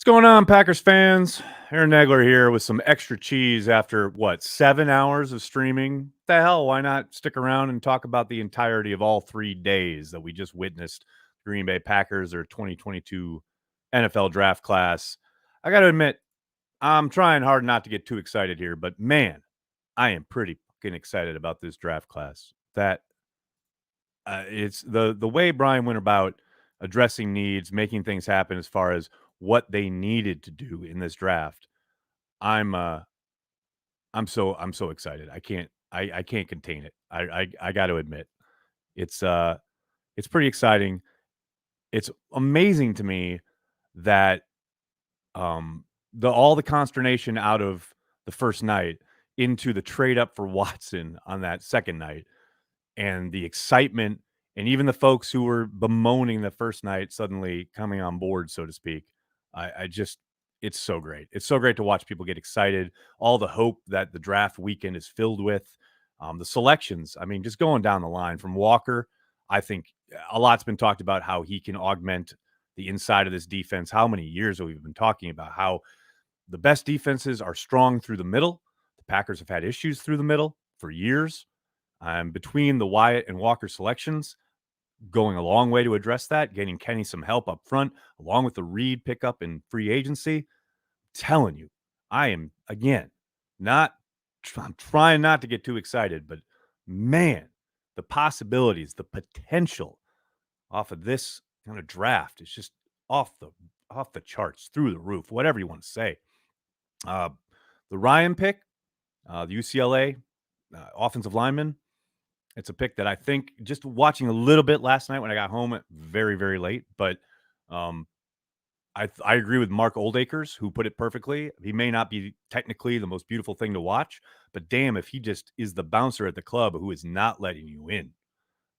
What's going on, Packers fans? Aaron Nagler here with some extra cheese after, 7 hours of streaming? The hell, why not stick around and talk about the entirety of all 3 days that we just witnessed Green Bay Packers, or 2022 NFL draft class? I got to admit, I'm trying hard not to get too excited here, but man, I am pretty fucking excited about this draft class. It's the way Brian went about addressing needs, making things happen as far as what they needed to do in this draft. I'm uh I'm so excited. I can't contain it. I got to admit. It's uh it's pretty exciting. It's amazing to me that the all the consternation out of the first night into the trade up for Watson on that second night, and the excitement, and even the folks who were bemoaning the first night suddenly coming on board, so to speak. I just, it's so great. It's so great to watch people get excited. All the hope that the draft weekend is filled with. The selections, I mean, just going down the line from Walker, I think a lot's been talked about how he can augment the inside of this defense. How many years have we been talking about how the best defenses are strong through the middle? The Packers have had issues through the middle for years. Between the Wyatt and Walker selections, going a long way to address that, getting Kenny some help up front, along with the Reed pickup in free agency. Telling you, I am, again, not, I'm trying not to get too excited, but man, the possibilities, the potential off of this kind of draft is just off the charts, through the roof, whatever you want to say. Uh, the Ryan pick, the UCLA offensive lineman, it's a pick that I think, just watching a little bit last night when I got home very, very late, but I agree with Mark Oldacres, who put it perfectly. He may not be technically the most beautiful thing to watch, but damn if he just is the bouncer at the club who is not letting you in.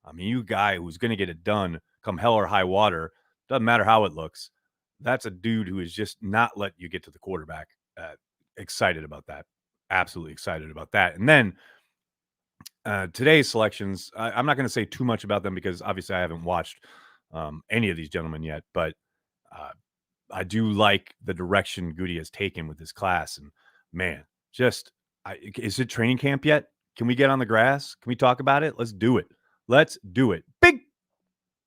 I mean, you guy who's going to get it done come hell or high water, doesn't matter how it looks. That's a dude who is just not letting you get to the quarterback. Excited about that. Absolutely excited about that. And then today's selections, I'm not going to say too much about them because obviously I haven't watched any of these gentlemen yet, but uh, I do like the direction Goody has taken with this class. And man, is it training camp yet? Can we get on the grass? Can we talk about it? Let's do it. Let's do it. Big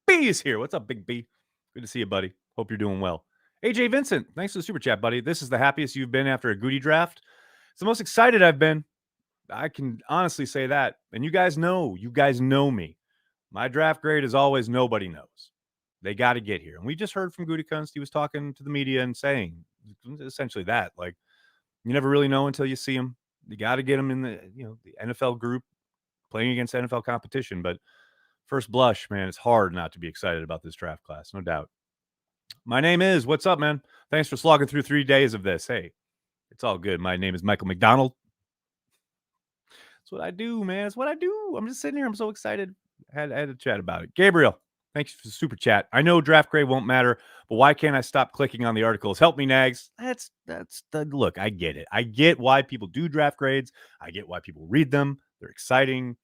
B is here. What's up, Big B? Good to see you, buddy. Hope you're doing well. AJ Vincent, thanks for the super chat, buddy. This is the happiest you've been after a Goody draft. It's the most excited I've been. I can honestly say that. And you guys know me. My draft grade is always nobody knows. They got to get here. And we just heard from Gutekunst. He was talking to the media and saying essentially that, like, you never really know until you see him. You got to get him in the NFL group playing against NFL competition. But first blush, man, it's hard not to be excited about this draft class, no doubt. My name is, what's up, man? Thanks for slogging through 3 days of this. Hey, it's all good. My name is Michael McDonald. That's what I do, man. It's what I do. I'm just sitting here. I'm so excited. I had to chat about it. Gabriel, thanks for the super chat. I know draft grade won't matter, but why can't I stop clicking on the articles? Help me, Nags. That's the look. I get it. I get why people do draft grades. I get why people read them. They're exciting,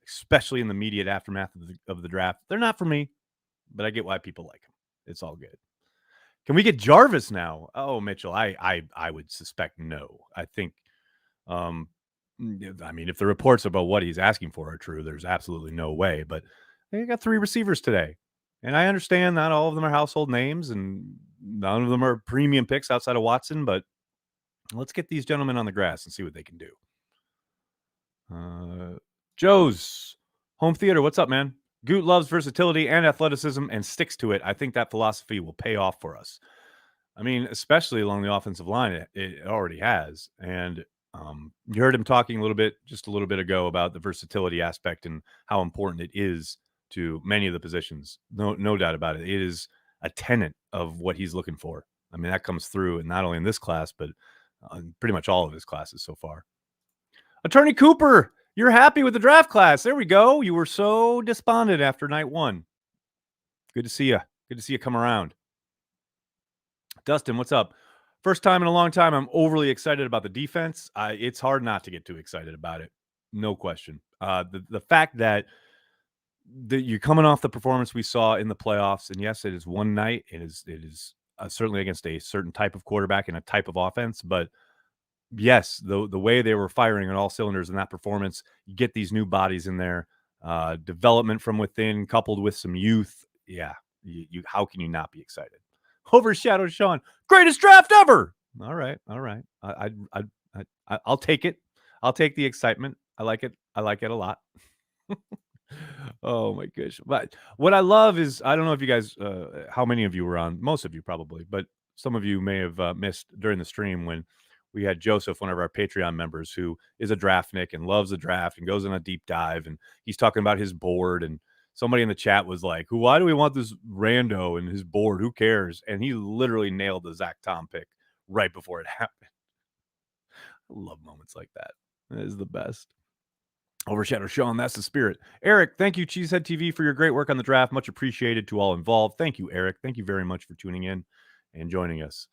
especially in the immediate aftermath of the draft. They're not for me, but I get why people like them. It's all good. Can we get Jarvis now? Oh, Mitchell, I would suspect no. I think I mean, if the reports about what he's asking for are true, there's absolutely no way. But they got 3 receivers today. And I understand not all of them are household names and none of them are premium picks outside of Watson, but let's get these gentlemen on the grass and see what they can do. Joe's Home Theater, what's up, man? Goot loves versatility and athleticism and sticks to it. I think that philosophy will pay off for us. I mean, especially along the offensive line, it already has. And you heard him talking a little bit ago about the versatility aspect and how important it is to many of the positions. No doubt about it. It is a tenet of what he's looking for. I mean, that comes through, and not only in this class, but pretty much all of his classes so far. Attorney Cooper, you're happy with the draft class. There we go. You were so despondent after night 1. Good to see you. Good to see you come around. Dustin, what's up? First time in a long time, I'm overly excited about the defense. It's hard not to get too excited about it. No question. The fact that you're coming off the performance we saw in the playoffs, and yes, it is one night. It is certainly against a certain type of quarterback and a type of offense. But yes, the way they were firing on all cylinders in that performance, you get these new bodies in there, development from within, coupled with some youth. Yeah, you how can you not be excited? Overshadow Sean, greatest draft ever. All right. I'll take it. I'll take the excitement. I like it. I like it a lot. Oh my gosh. But what I love is I don't know if you guys how many of you were on, most of you probably, but some of you may have missed during the stream when we had Joseph, one of our Patreon members, who is a draftnik and loves the draft and goes on a deep dive, and he's talking about his board, and somebody in the chat was like, why do we want this rando and his board? Who cares? And he literally nailed the Zach Tom pick right before it happened. I love moments like that. That is the best. Overshadow Sean, that's the spirit. Eric, thank you, Cheesehead TV, for your great work on the draft. Much appreciated to all involved. Thank you, Eric. Thank you very much for tuning in and joining us.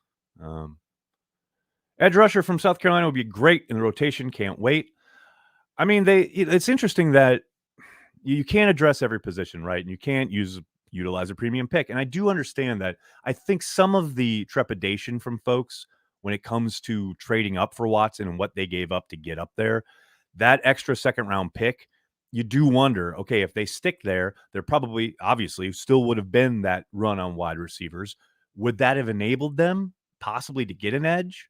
Edge rusher from South Carolina would be great in the rotation. Can't wait. I mean, it's interesting that you can't address every position, right? And you can't utilize a premium pick. And I do understand that. I think some of the trepidation from folks when it comes to trading up for Watson and what they gave up to get up there, that extra second round pick, you do wonder, okay, if they stick there, they're probably obviously still would have been that run on wide receivers. Would that have enabled them possibly to get an edge?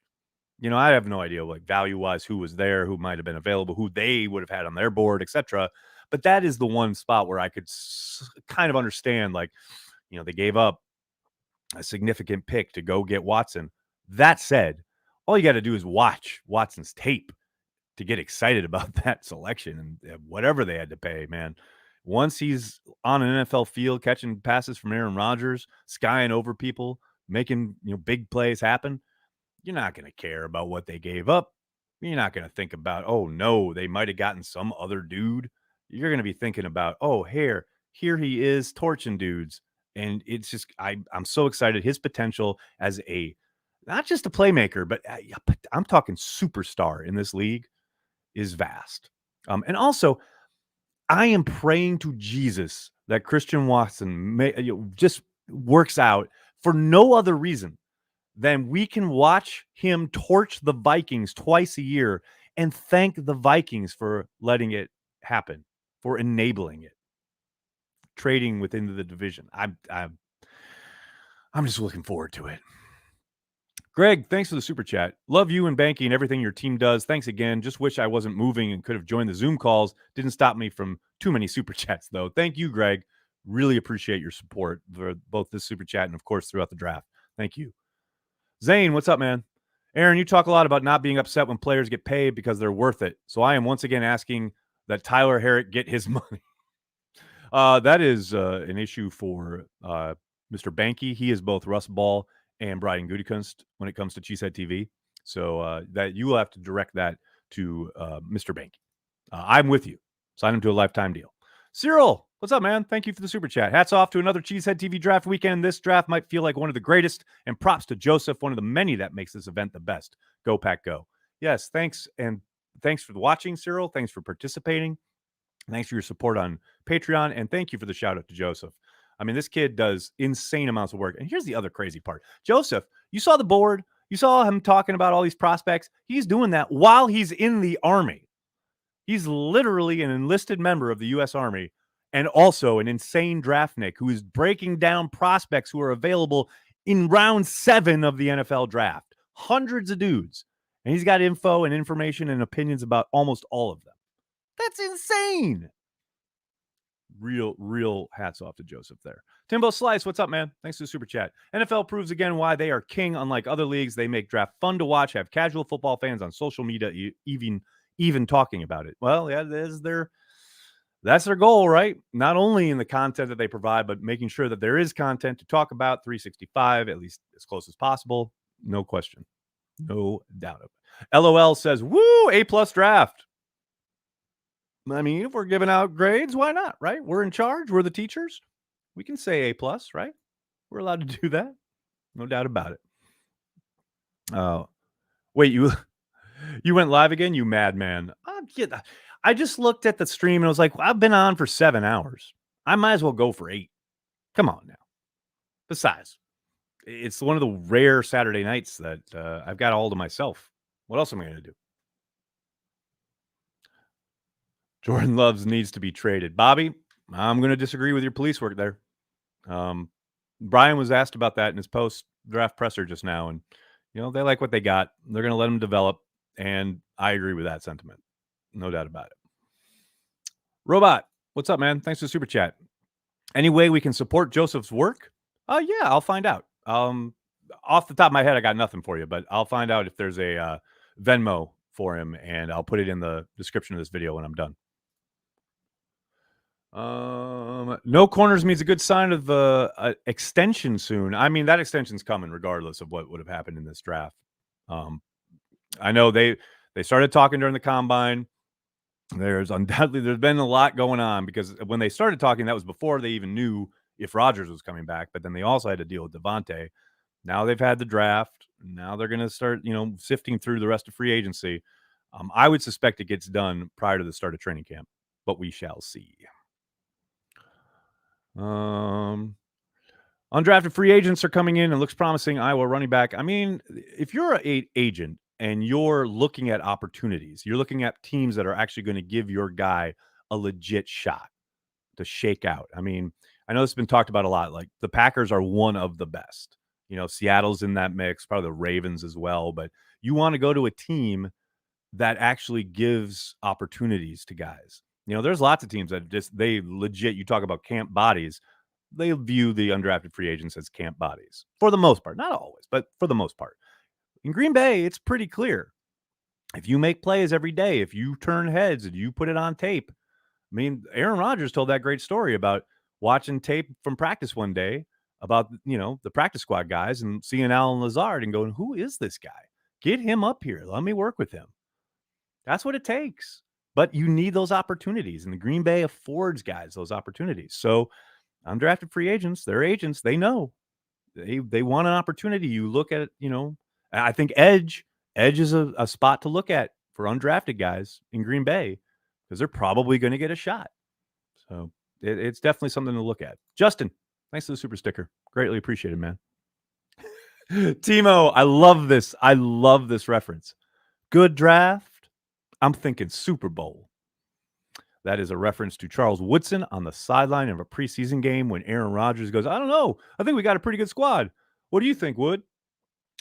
You know, I have no idea, like value wise, who was there, who might have been available, who they would have had on their board, etc. But that is the one spot where I could kind of understand, like, you know, they gave up a significant pick to go get Watson. That said, all you got to do is watch Watson's tape to get excited about that selection and whatever they had to pay, man. Once he's on an NFL field, catching passes from Aaron Rodgers, skying over people, making, you know, big plays happen, you're not going to care about what they gave up. You're not going to think about, oh no, they might have gotten some other dude. You're going to be thinking about, oh, here he is torching dudes. And it's just, I'm so excited. His potential as a, not just a playmaker, but I'm talking superstar in this league is vast. And also, I am praying to Jesus that Christian Watson just works out for no other reason than we can watch him torch the Vikings twice a year and thank the Vikings for letting it happen, for enabling it, trading within the division. I'm just looking forward to it. Greg, thanks for the super chat. Love you and banking and everything your team does. Thanks again. Just wish I wasn't moving and could have joined the Zoom calls. Didn't stop me from too many super chats, though. Thank you, Greg. Really appreciate your support for both this super chat and, of course, throughout the draft. Thank you. Zane, what's up, man? Aaron, you talk a lot about not being upset when players get paid because they're worth it. So I am once again asking that Tyler Herrick get his money. That is an issue for Mr. Banky. He is both Russ Ball and Brian Gutekunst when it comes to Cheesehead TV. So that you will have to direct that to Mr. Banky. I'm with you. Sign him to a lifetime deal. Cyril, what's up, man? Thank you for the super chat. Hats off to another Cheesehead TV draft weekend. This draft might feel like one of the greatest, and props to Joseph, one of the many that makes this event the best. Go Pack Go. Yes, thanks, and thanks for watching, Cyril. Thanks for participating. Thanks for your support on Patreon, and thank you for the shout out to Joseph. I mean, this kid does insane amounts of work. And here's the other crazy part. Joseph, you saw the board. You saw him talking about all these prospects. He's doing that while he's in the Army. He's literally an enlisted member of the U.S. Army and also an insane draftnik who is breaking down prospects who are available in round 7 of the NFL draft. Hundreds of dudes. And he's got info and information and opinions about almost all of them. That's insane. Real hats off to Joseph there. Timbo Slice, what's up, man? Thanks for the super chat. NFL proves again why they are king. Unlike other leagues, they make draft fun to watch, have casual football fans on social media even talking about it. Well, yeah, that's their goal, right? Not only in the content that they provide, but making sure that there is content to talk about 365, at least as close as possible. No question. No doubt of it. LOL says, woo, A+ draft. I mean, if we're giving out grades, why not, right? We're in charge. We're the teachers. We can say A+, right? We're allowed to do that. No doubt about it. Wait, you went live again, you madman. I just looked at the stream and I was like, well, I've been on for 7 hours. I might as well go for 8. Come on now. Besides, It's one of the rare Saturday nights that I've got all to myself. What else am I going to do? Jordan Loves needs to be traded. Bobby, I'm going to disagree with your police work there. Brian was asked about that in his post-draft presser just now, and they like what they got. They're going to let him develop, and I agree with that sentiment. No doubt about it. Robot, what's up, man? Thanks for the super chat. Any way we can support Joseph's work? Yeah, I'll find out. Off the top of my head, I got nothing for you, but I'll find out if there's a Venmo for him, and I'll put it in the description of this video when I'm done. No corners means a good sign of extension soon. I mean, that extension's coming regardless of what would have happened in this draft. I know they started talking during the combine. There's been a lot going on because when they started talking, that was before they even knew if Rodgers was coming back. But then they also had to deal with Devontae. Now they've had the draft. Now they're going to start, sifting through the rest of free agency. I would suspect it gets done prior to the start of training camp, but we shall see. Undrafted free agents are coming in and looks promising. Iowa running back. I mean, if you're an agent and you're looking at opportunities, you're looking at teams that are actually going to give your guy a legit shot to shake out. I mean, I know it's been talked about a lot. Like the Packers are one of the best. Seattle's in that mix, probably the Ravens as well. But you want to go to a team that actually gives opportunities to guys. There's lots of teams that they legit, you talk about camp bodies, they view the undrafted free agents as camp bodies for the most part. Not always, but for the most part. In Green Bay, it's pretty clear. If you make plays every day, if you turn heads and you put it on tape. I mean, Aaron Rodgers told that great story about watching tape from practice one day about, the practice squad guys and seeing Alan Lazard and going, who is this guy? Get him up here. Let me work with him. That's what it takes. But you need those opportunities, and the Green Bay affords guys those opportunities. So undrafted free agents, they're agents. They know they want an opportunity. You look at, I think edge is a spot to look at for undrafted guys in Green Bay because they're probably going to get a shot. So it's definitely something to look at. Justin, thanks for the super sticker. Greatly appreciated, man. Timo, I love this. I love this reference. Good draft. I'm thinking Super Bowl. That is a reference to Charles Woodson on the sideline of a preseason game when Aaron Rodgers goes, I don't know. I think we got a pretty good squad. What do you think, Wood?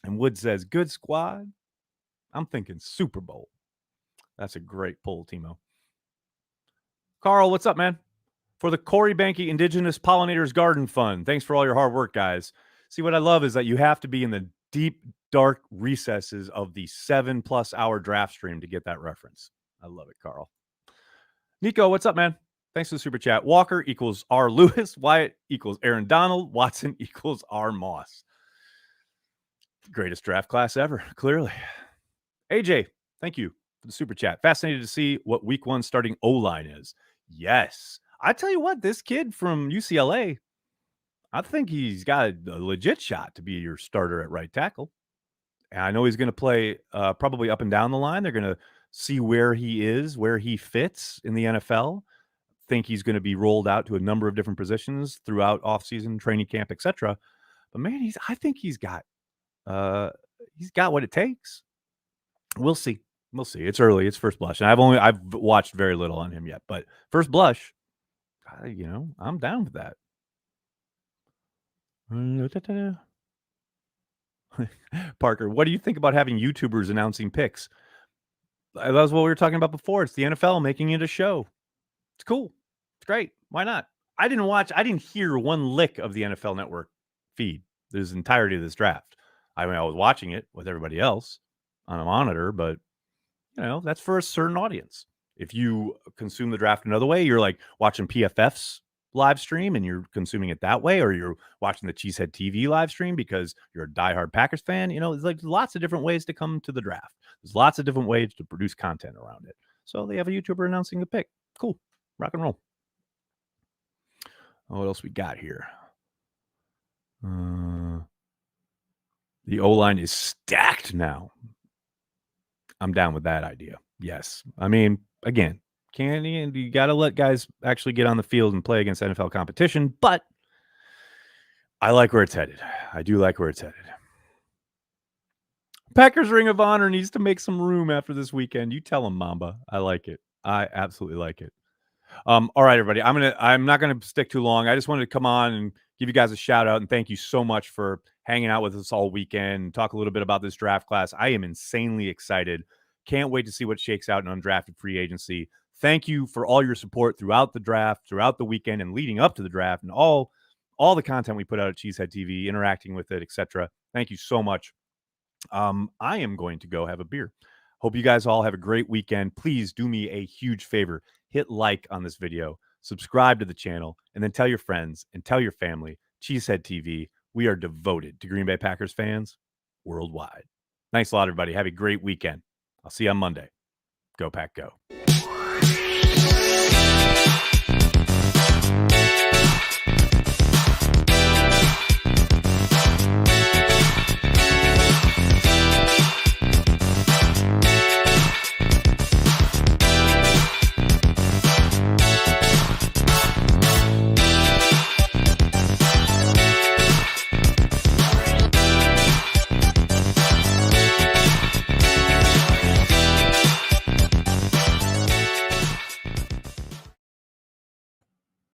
And Wood says, good squad. I'm thinking Super Bowl. That's a great pull, Timo. Carl, what's up, man? For the Corey Banky Indigenous Pollinators Garden Fund. Thanks for all your hard work, guys. See, what I love is that you have to be in the deep, dark recesses of the 7+ hour draft stream to get that reference. I love it, Carl. Nico, what's up, man? Thanks for the super chat. Walker equals R. Lewis. Wyatt equals Aaron Donald. Watson equals R. Moss. Greatest draft class ever, clearly. AJ, thank you for the super chat. Fascinated to see what week 1 starting O-line is. Yes. I tell you what, this kid from UCLA, I think he's got a legit shot to be your starter at right tackle. And I know he's going to play probably up and down the line. They're going to see where he is, where he fits in the NFL. Think he's going to be rolled out to a number of different positions throughout offseason, training camp, etc. But man, I think he's got what it takes. We'll see. We'll see. It's early. It's first blush. And I've watched very little on him yet, but first blush, I'm down with that. Parker, what do you think about having YouTubers announcing picks? That was what we were talking about before. It's the NFL making it a show. It's cool. It's great. Why not? I didn't hear one lick of the NFL Network feed this entirety of this draft. I mean, I was watching it with everybody else on a monitor, but that's for a certain audience. If you consume the draft another way, you're like watching PFF's live stream and you're consuming it that way, or you're watching the Cheesehead TV live stream because you're a diehard Packers fan. There's like lots of different ways to come to the draft. There's lots of different ways to produce content around it. So they have a YouTuber announcing the pick. Cool. Rock and roll. What else we got here? The O-line is stacked now. I'm down with that idea. Yes. I mean, again, you got to let guys actually get on the field and play against NFL competition, but I like where it's headed. I do like where it's headed. Packers Ring of Honor needs to make some room after this weekend. You tell them, Mamba. I like it. I absolutely like it. All right, everybody. I'm not gonna stick too long. I just wanted to come on and give you guys a shout out and thank you so much for hanging out with us all weekend and talk a little bit about this draft class. I am insanely excited. Can't wait to see what shakes out in undrafted free agency. Thank you for all your support throughout the draft, throughout the weekend, and leading up to the draft, and all the content we put out at Cheesehead TV, interacting with it, etc. Thank you so much. I am going to go have a beer. Hope you guys all have a great weekend. Please do me a huge favor. Hit like on this video, subscribe to the channel, and then tell your friends and tell your family. Cheesehead TV, we are devoted to Green Bay Packers fans worldwide. Thanks a lot, everybody. Have a great weekend. I'll see you on Monday. Go Pack Go.